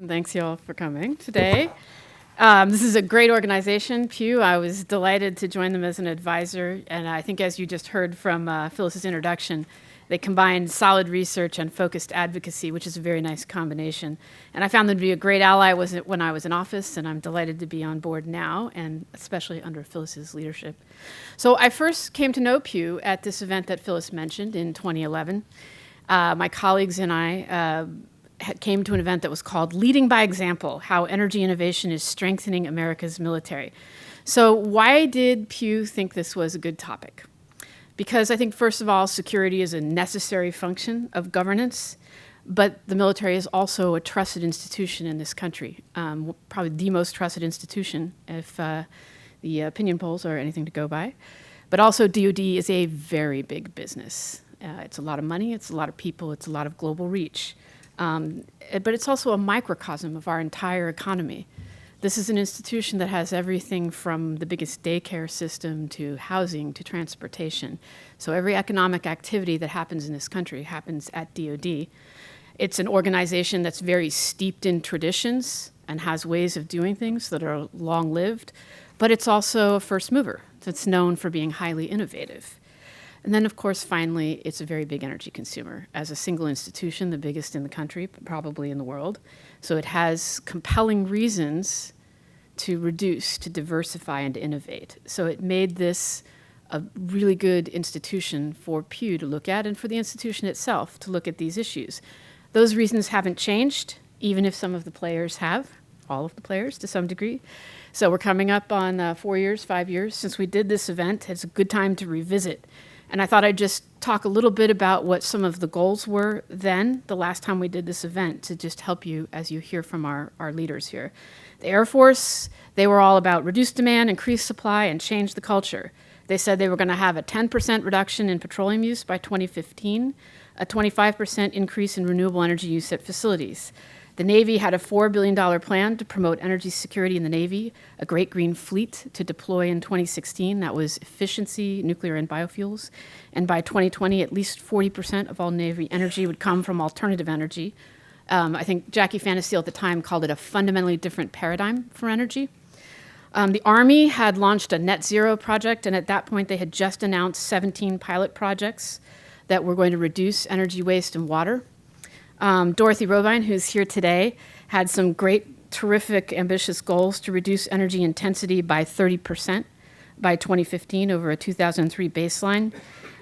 Thanks, y'all, for coming today. This is a great organization, Pew. I was delighted to join them as an advisor, and I think as you just heard from Phyllis's introduction, they combine solid research and focused advocacy, which is a very nice combination. And I found them to be a great ally when I was in office, and I'm delighted to be on board now, and especially under Phyllis's leadership. So I first came to know Pew at this event that Phyllis mentioned in 2011. My colleagues and I came to an event that was called Leading by Example, How Energy Innovation is Strengthening America's Military. So why did Pew think this was a good topic? Because I think, first of all, security is a necessary function of governance, but the military is also a trusted institution in this country, probably the most trusted institution if the opinion polls are anything to go by. But also DoD is a very big business. It's a lot of money, it's a lot of people, it's a lot of global reach. But it's also a microcosm of our entire economy. This is an institution that has everything from the biggest daycare system to housing to transportation. So every economic activity that happens in this country happens at DoD. It's an organization that's very steeped in traditions and has ways of doing things that are long-lived, but it's also a first mover. It's known for being highly innovative. And then, of course, finally, it's a very big energy consumer. As a single institution, the biggest in the country, probably in the world. So it has compelling reasons to reduce, to diversify, and to innovate. So it made this a really good institution for Pew to look at and for the institution itself to look at these issues. Those reasons haven't changed, even if some of the players have, all of the players to some degree. So we're coming up on 4 years, 5 years since we did this event. It's a good time to revisit. And I thought I'd just talk a little bit about what some of the goals were then, the last time we did this event, to just help you as you hear from our leaders here. The Air Force, they were all about reduce demand, increase supply, and change the culture. They said they were going to have a 10% reduction in petroleum use by 2015, a 25% increase in renewable energy use at facilities. The Navy had a $4 billion plan to promote energy security in the Navy, a great green fleet to deploy in 2016. That was efficiency, nuclear, and biofuels. And by 2020, at least 40% of all Navy energy would come from alternative energy. I think Jackie Fantasil at the time called it a fundamentally different paradigm for energy. The Army had launched a net zero project, and at that point, they had just announced 17 pilot projects that were going to reduce energy waste and water. Dorothy Robine, who's here today, had some great, terrific, ambitious goals to reduce energy intensity by 30% by 2015 over a 2003 baseline,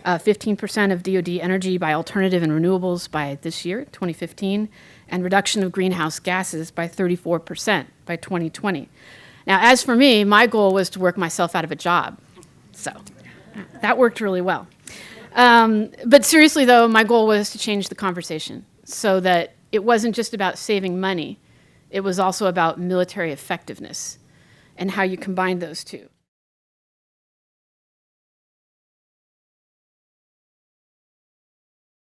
15% of DoD energy by alternative and renewables by this year, 2015, and reduction of greenhouse gases by 34% by 2020. Now, as for me, my goal was to work myself out of a job. So that worked really well. But seriously, though, my goal was to change the conversation, so that it wasn't just about saving money, it was also about military effectiveness and how you combine those two.